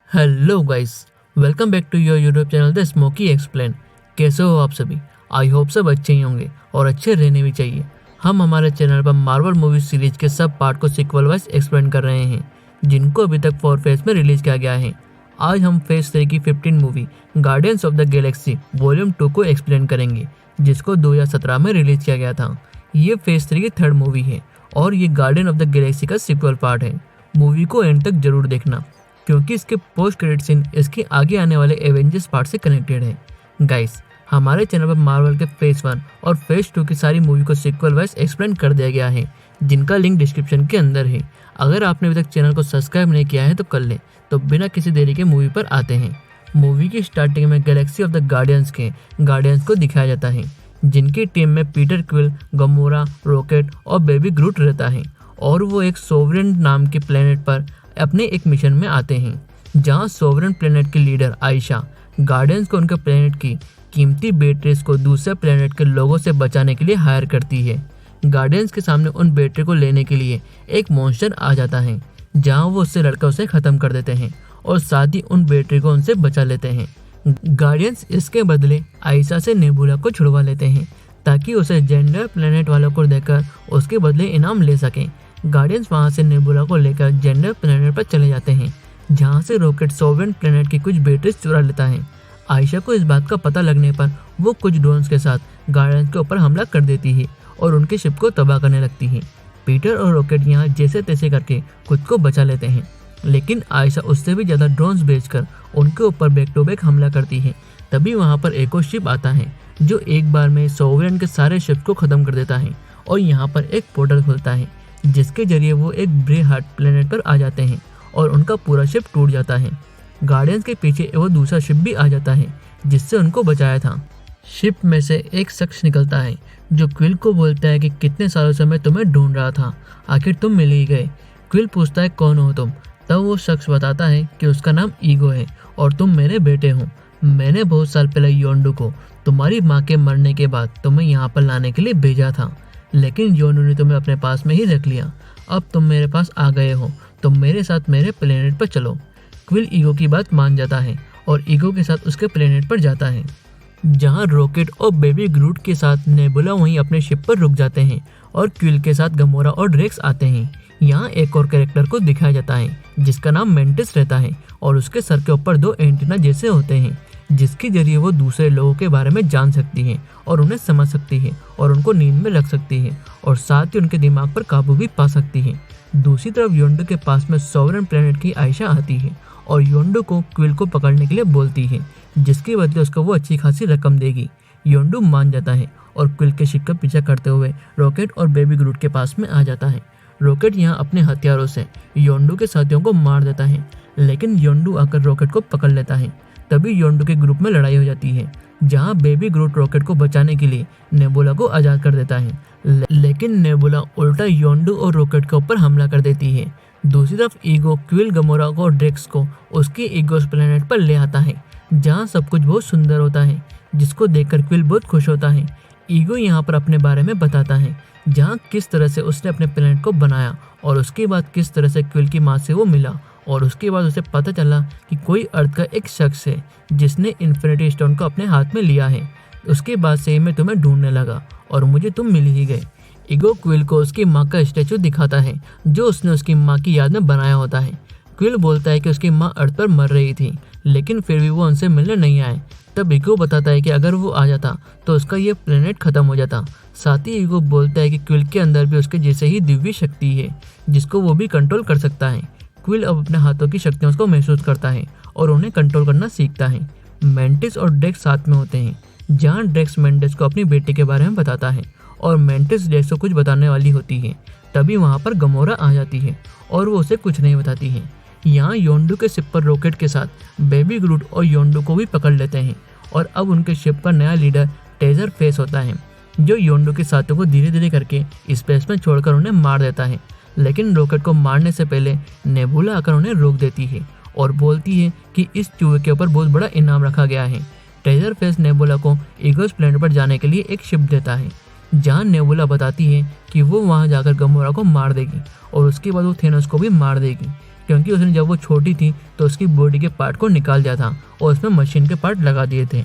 Hello guys, welcome back to your YouTube channel the smoky explain. कैसे हो आप सभी? आई होप सब अच्छे ही होंगे और अच्छे रहने भी चाहिए। हम हमारे चैनल पर मार्वल मूवी सीरीज के सब पार्ट को सीक्वल वाइज एक्सप्लेन कर रहे हैं, जिनको अभी तक 4 फेज में रिलीज किया गया है। आज हम फेज 3 की 15 movie guardians of the Galaxy volume 2 को एक्सप्लेन करेंगे, जिसको 2017 में रिलीज किया गया था। ये फेज 3 की थर्ड मूवी है और ये गार्डियन ऑफ द गैलेक्सी का सीक्वल पार्ट है। मूवी को एंड तक जरूर देखना, क्योंकि इसके पोस्ट क्रेडिट सीन इसके आगे आने वाले एवेंजर्स पार्ट से कनेक्टेड है। गाइस, हमारे चैनल पर मार्वल के फेज 1 और फेज 2 की सारी मूवी को सीक्वल वाइज एक्सप्लेन कर दिया गया है, जिनका लिंक डिस्क्रिप्शन के अंदर है। अगर आपने अभी तक चैनल को सब्सक्राइब नहीं किया है तो कर ले। तो बिना किसी देरी के मूवी पर आते हैं। मूवी की स्टार्टिंग में गैलेक्सी ऑफ द गार्डियंस को दिखाया जाता है, जिनकी टीम में पीटर क्विल, गमोरा, रॉकेट और बेबी ग्रूट रहता है, और वो एक सोवरेन नाम के प्लेनेट पर अपने एक मिशन में आते हैं, जहां सोवरेन प्लेनेट की लीडर आयशा गार्डियंस को उनके प्लेनेट की कीमती बैटरीज को दूसरे प्लेनेट के लोगों से बचाने के लिए हायर करती है। गार्डियंस के सामने उन बैटरी को लेने के लिए एक मॉन्स्टर आ जाता है, जहां वो उससे लड़कर उसे खत्म कर देते हैं और साथ ही उन बैटरी को उनसे बचा लेते हैं। गार्डियंस इसके बदले आयशा से नेबुला को छुड़वा लेते हैं, ताकि उसे जेंडर प्लेनेट वालों को देकर उसके बदले इनाम ले सकें। गार्डियंस वहां से नेबुला को लेकर जेंडर प्लेनेट पर चले जाते हैं, जहां से रॉकेट सोवरेन प्लेनेट की कुछ बैटरीज चुरा लेता है। आयशा को इस बात का पता लगने पर वो कुछ ड्रोन्स के साथ गार्डियंस के ऊपर हमला कर देती है और उनके शिप को तबाह करने लगती है। पीटर और रॉकेट यहाँ जैसे तैसे करके खुद को बचा लेते हैं, लेकिन आयशा उससे भी ज्यादा ड्रोन्स भेजकर उनके ऊपर बैक टू बैक हमला करती है। तभी वहाँ पर एक और शिप आता है, जो एक बार में सोवरेन के सारे शिप को खत्म कर देता है, और यहाँ पर एक पोर्टल खुलता है, जिसके जरिए वो एक ब्रे हार्ट प्लेनेट पर आ जाते हैं और उनका पूरा शिप टूट जाता है। गार्डियंस के पीछे वो दूसरा शिप भी आ जाता है, जिससे उनको बचाया था। शिप में से एक शख्स निकलता है, जो क्विल को बोलता है कि कितने सालों से मैं तुम्हें ढूंढ रहा था, आखिर तुम मिल ही गए। क्विल पूछता है कौन हो तुम? तब वो शख्स बताता है कि उसका नाम ईगो है और तुम मेरे बेटे हो। मैंने बहुत साल पहले योंडू को तुम्हारी माँ के मरने के बाद तुम्हें यहाँ पर लाने के लिए भेजा था, लेकिन योंडू ने तुम्हें अपने पास में ही रख लिया। अब तुम मेरे पास आ गए हो, तो मेरे साथ मेरे प्लेनेट पर चलो। क्विल ईगो की बात मान जाता है और ईगो के साथ उसके प्लेनेट पर जाता है, जहां रॉकेट और बेबी ग्रूट के साथ नेबुला वहीं अपने शिप पर रुक जाते हैं और क्विल के साथ गमोरा और ड्रेक्स आते हैं। यहाँ एक और कैरेक्टर को दिखाया जाता है, जिसका नाम मेंटिस रहता है, और उसके सर के ऊपर 2 एंटीना जैसे होते हैं, जिसके जरिए वो दूसरे लोगों के बारे में जान सकती है और उन्हें समझ सकती है और उनको नींद में रख सकती है, और साथ ही उनके दिमाग पर काबू भी पा सकती है। दूसरी तरफ योंडू के पास में सोवरेन प्लेनेट की आयशा आती है और योंडू को क्विल को पकड़ने के लिए बोलती है, जिसके बदले उसको वो अच्छी खासी रकम देगी। योंडू मान जाता है और क्विल के शिप का पीछा करते हुए रॉकेट और बेबी ग्रूट के पास में आ जाता है। रॉकेट यहाँ अपने हथियारों से योंडू के साथियों को मार देता है, लेकिन योंडू आकर रॉकेट को पकड़ लेता है। तभी योंडू के ग्रुप में लड़ाई हो जाती है, जहां बेबी ग्रूट रॉकेट को बचाने के लिए नेबुला को आजाद कर देता है, लेकिन नेबुला उल्टा योंडू और रॉकेट के ऊपर हमला कर देती है। दूसरी तरफ ईगो क्विल, गमोरा और ड्रेक्स को उसके ईगोस प्लेनेट पर ले आता है, जहां सब कुछ बहुत सुंदर होता है, जिसको देखकर क्विल बहुत खुश होता है। ईगो यहाँ पर अपने बारे में बताता है, जहाँ किस तरह से उसने अपने प्लेनेट को बनाया और उसके बाद किस तरह से क्विल की माँ से वो मिला, और उसके बाद उसे पता चला कि कोई अर्थ का एक शख्स है जिसने इन्फिनिटी स्टोन को अपने हाथ में लिया है। उसके बाद से मैं तुम्हें ढूंढने लगा और मुझे तुम मिल ही गए। ईगो क्विल को उसकी माँ का स्टैचू दिखाता है, जो उसने उसकी माँ की याद में बनाया होता है। क्विल बोलता है कि उसकी माँ अर्थ पर मर रही थी, लेकिन फिर भी वो उनसे मिलने नहीं आए। तब ईगो बताता है कि अगर वो आ जाता तो उसका ये प्लेनेट खत्म हो जाता। साथ ही ईगो बोलता है कि क्विल के अंदर भी उसके जैसे ही दिव्य शक्ति है, जिसको वो भी कंट्रोल कर सकता है। क्विल अब अपने हाथों की शक्तियों को महसूस करता है और उन्हें कंट्रोल करना सीखता है। मेंटिस और ड्रेक्स साथ में होते हैं, जहां ड्रेक्स मेंटिस को अपनी बेटी के बारे में बताता है और मेंटिस ड्रेक्स को कुछ बताने वाली होती है। तभी वहां पर गमोरा आ जाती है और वो उसे कुछ नहीं बताती है। यहाँ योंडू के शिप पर रॉकेट के साथ बेबी ग्रूट और योंडू को भी पकड़ लेते हैं, और अब उनके शिप का नया लीडर टेजर फेस होता है, जो योंडू के साथियों को धीरे धीरे करके स्पेस में छोड़कर उन्हें मार देता है। लेकिन रॉकेट को मारने से पहले नेबुला आकर उन्हें रोक देती है और बोलती है कि इस चूहे के ऊपर बहुत बड़ा इनाम रखा गया है। टेजर फेस नेबुला को ईगोस प्लेनेट पर जाने के लिए एक शिप देता है, जहां नेबुला बताती है कि वो वहां जाकर गमोरा को मार देगी और उसके बाद वो थेनोस को भी मार देगी। क्योंकि उसने जब वो छोटी थी तो उसकी बॉडी के पार्ट को निकाल दिया था और उसमें मशीन के पार्ट लगा दिए थे।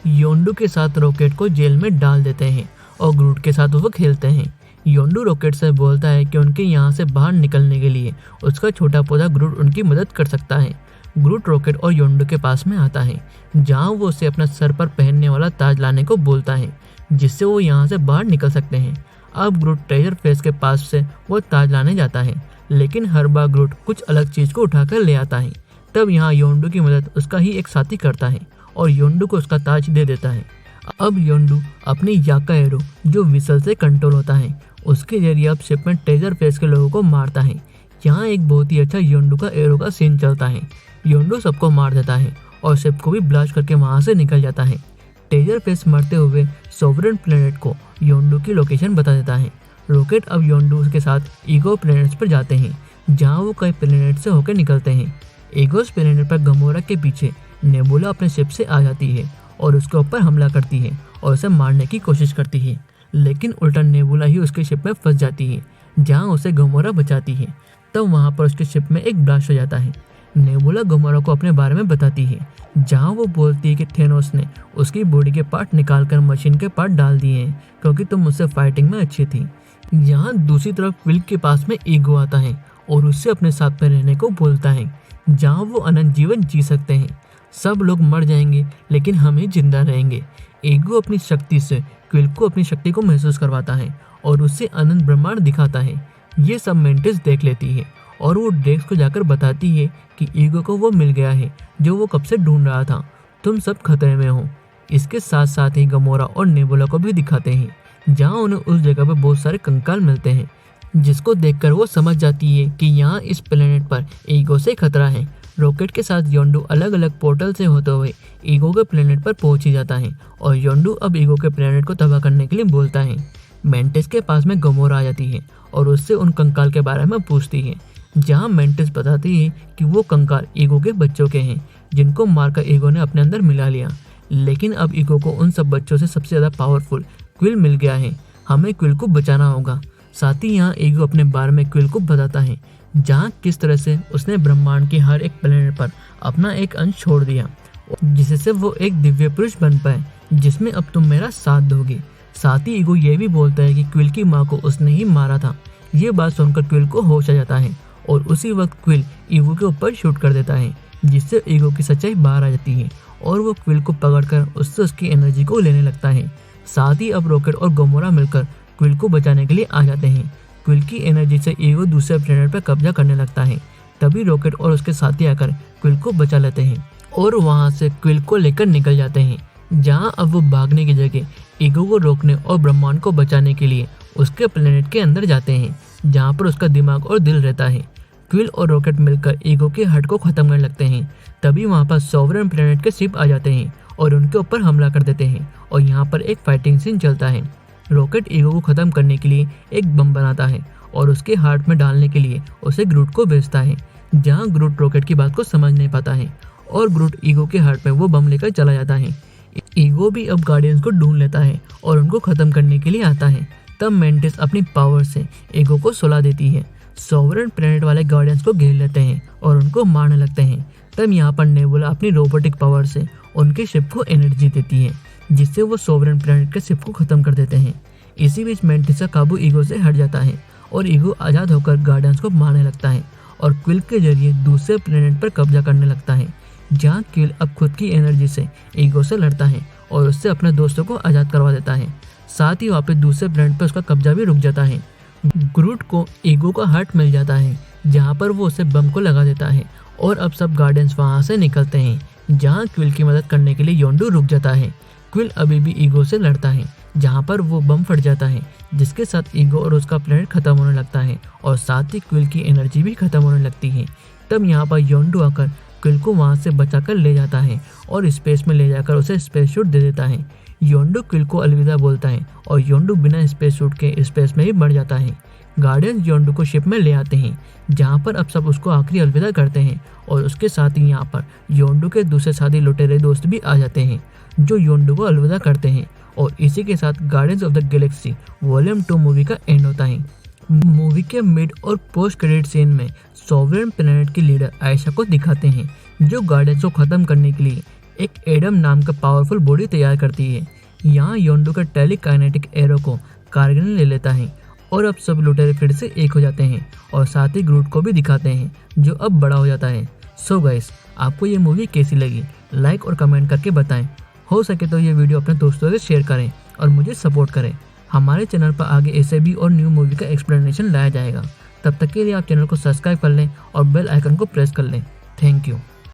योंडू के साथ रॉकेट को जेल में डाल देते हैं और ग्रूट के साथ वो खेलते हैं। योंडू रॉकेट से बोलता है कि उनके यहाँ से बाहर निकलने के लिए उसका छोटा पौधा ग्रूट उनकी मदद कर सकता है। ग्रूट रॉकेट और योंडू के पास में आता है, जहाँ वो उसे अपना सर पर पहनने वाला ताज लाने को बोलता है, जिससे वो यहाँ से बाहर निकल सकते हैं। अब ग्रूट ट्रेजर फेस के पास से वो ताज लाने जाता है, लेकिन हर बार ग्रूट कुछ अलग चीज को उठाकर ले आता है। तब यहाँ योंडू की मदद उसका ही एक साथी करता है और योंडू को उसका ताज दे देता है। अब योंडू अपनी याका एरो, जो विसल से कंट्रोल होता है, उसके जरिए अब शिप में ट्रेजर फेस के लोगों को मारता है। यहाँ एक बहुत ही अच्छा योंडू का एरो का सीन चलता है। योंडू सबको मार देता है और शिप को भी ब्लास्ट करके वहाँ से निकल जाता है। ट्रेजर फेस मरते हुए सोवरेन प्लेनेट को योंडू की लोकेशन बता देता है। रॉकेट अब योंडू के साथ ईगो प्लेनेट्स पर जाते हैं, जहाँ वो कई प्लेनेट से होकर निकलते हैं। ईगोस प्लेनेट पर गमोरा के पीछे नेबुला अपने शिप से आ जाती है और उसके ऊपर हमला करती है और उसे मारने की कोशिश करती है, लेकिन उल्टा नेबुला ही उसके शिप में फंस जाती है, जहाँ उसे गमोरा बचाती है। तब वहाँ पर उसके शिप में एक ब्लास्ट हो जाता है। नेबुला गमोरा को अपने बारे में बताती है, जहाँ वो बोलती है कि थेनोस ने उसकी बॉडी के पार्ट निकालकर मशीन के पार्ट डाल दिए हैं क्योंकि तुम मुझसे फाइटिंग में अच्छी थी। यहाँ दूसरी तरफ क्विल के पास में ईगो आता है और उससे अपने साथ में रहने को बोलता है, जहाँ वो अनंत जीवन जी सकते हैं। सब लोग मर जाएंगे लेकिन हम ही जिंदा रहेंगे। ईगो अपनी शक्ति से क्विल को अपनी शक्ति को महसूस करवाता है और उससे अनंत ब्रह्मांड दिखाता है। ये सब मेंटिस देख लेती है और वो ड्रेक्स को जाकर बताती है कि ईगो को वो मिल गया है जो वो कब से ढूंढ रहा था, तुम सब खतरे में हो। इसके साथ साथ ही गमोरा और नेबुला को भी दिखाते हैं, जहाँ उन्हें उस जगह पर बहुत सारे कंकाल मिलते हैं, जिसको देखकर वो समझ जाती है कि यहाँ इस प्लेनेट पर ईगो से खतरा है। रॉकेट के साथ योंडू अलग अलग पोर्टल से होते हुए ईगो के प्लेनेट पर पहुंच ही जाता है और योंडू अब ईगो के प्लेनेट को तबाह करने के लिए बोलता है। मेंटिस के पास में गमोरा आ जाती है और उससे उन कंकाल के बारे में पूछती है, जहाँ मेंटिस बताती है कि वो कंकाल ईगो के बच्चों के हैं, जिनको मारकर ईगो ने अपने अंदर मिला लिया। लेकिन अब ईगो को उन सब बच्चों से सबसे ज़्यादा पावरफुल क्विल मिल गया है, हमें क्विल को बचाना होगा। साथ ही यहाँ ईगो अपने बारे में क्विल को बताता है, जहाँ किस तरह से उसने ब्रह्मांड के हर एक प्लेनेट पर अपना एक अंश छोड़ दिया, जिससे वो एक दिव्य पुरुष बन पाए, जिसमें अब तुम मेरा साथ दोगे। साथ ही ईगो ये भी बोलता है कि क्विल की माँ को उसने ही मारा था। ये बात सुनकर क्विल को होश आ जाता है और उसी वक्त क्विल ईगो के ऊपर शूट कर देता है, जिससे ईगो की सच्चाई बाहर आ जाती है और वो क्विल को पकड़कर उससे उसकी एनर्जी को लेने लगता है। साथ ही अब रॉकेट और गमोरा मिलकर क्विल को बचाने के लिए आ जाते हैं। क्विल की एनर्जी से ईगो दूसरे प्लेनेट पर कब्जा करने लगता है। तभी रॉकेट और उसके साथी आकर क्विल को बचा लेते हैं और वहां से क्विल को लेकर निकल जाते हैं, जहां अब वो भागने की जगह ईगो को रोकने और ब्रह्मांड को बचाने के लिए उसके प्लेनेट के अंदर जाते हैं, जहां पर उसका दिमाग और दिल रहता है। क्विल और रॉकेट मिलकर ईगो के हट को खत्म करने लगते हैं। तभी वहां पर सोवरेन प्लेनेट के शिप आ जाते हैं और उनके ऊपर हमला कर देते हैं और यहाँ पर एक फाइटिंग सीन चलता है। रॉकेट ईगो को खत्म करने के लिए एक बम बनाता है और उसके हार्ट में डालने के लिए उसे ग्रूट को भेजता है, जहाँ ग्रूट रॉकेट की बात को समझ नहीं पाता है और ग्रूट ईगो के हार्ट में वो बम लेकर चला जाता है। ईगो भी अब गार्डियंस को ढूंढ लेता है और उनको खत्म करने के लिए आता है। तब मेंटिस अपनी पावर से ईगो को सुला देती है। सोवरेन प्लेनेट वाले गार्डियंस को घेर लेते हैं और उनको मारने लगते हैं। तब यहाँ पर नेबुला अपनी रोबोटिक पावर से उनके शिप को एनर्जी देती है, जिससे वो सोवरेन प्लेनेट के शिप को खत्म कर देते हैं। इसी बीच मेंटिस का काबू ईगो से हट जाता है और ईगो आज़ाद होकर गार्डियंस को मारने लगता है और क्विल के जरिए दूसरे प्लेनेट पर कब्जा करने लगता है, जहाँ क्विल अब खुद की एनर्जी से ईगो से लड़ता है और उससे अपने दोस्तों को आज़ाद करवा देता है। साथ ही वापस दूसरे प्लेनेट पर उसका कब्जा भी रुक जाता है। ग्रूट को ईगो का हार्ट मिल जाता है, जहाँ पर वो उसे बम को लगा देता है और अब सब गार्डियंस वहाँ से निकलते हैं, जहाँ क्विल की मदद करने के लिए योंडू रुक जाता है। क्विल अभी भी ईगो से लड़ता है, जहाँ पर वो बम फट जाता है, जिसके साथ ईगो और उसका प्लेनेट खत्म होने लगता है और साथ ही क्विल की एनर्जी भी खत्म होने लगती है। तब यहाँ पर योंडू आकर क्विल को वहाँ से बचाकर ले जाता है और स्पेस में ले जाकर उसे स्पेस सूट दे देता है। योंडू क्विल को अलविदा बोलता है और योंडू बिना स्पेस सूट के स्पेस में ही मर जाता है। गार्डियंस योंडू को शिप में ले आते हैं, जहाँ पर अब सब उसको आखिरी अलविदा करते हैं और उसके साथ ही यहाँ पर योंडू के दूसरे साथी लुटेरे दोस्त भी आ जाते हैं, जो योंडू को अलविदा करते हैं। और इसी के साथ guardians of the Galaxy volume 2 movie का एंड होता है। मूवी के मिड और पोस्ट क्रेडिट सीन में सॉवरेन प्लेनेट की लीडर आयशा को दिखाते हैं, जो गार्डियंस को खत्म करने के लिए एक एडम नाम का पावरफुल बॉडी तैयार करती है। यहाँ योंडू का टेलीकाइनेटिक एरो को कारगिल ले लेता है और अब सब लुटेरे फिर से एक हो जाते हैं और साथ ही ग्रूट को भी दिखाते हैं, जो अब बड़ा हो जाता है। सो गाइस, आपको ये मूवी कैसी लगी लाइक और कमेंट करके बताएं। हो सके तो ये वीडियो अपने दोस्तों से शेयर करें और मुझे सपोर्ट करें। हमारे चैनल पर आगे ऐसे भी और न्यू मूवी का एक्सप्लेनेशन लाया जाएगा। तब तक के लिए आप चैनल को सब्सक्राइब कर लें और बेल आइकन को प्रेस कर लें। Thank you.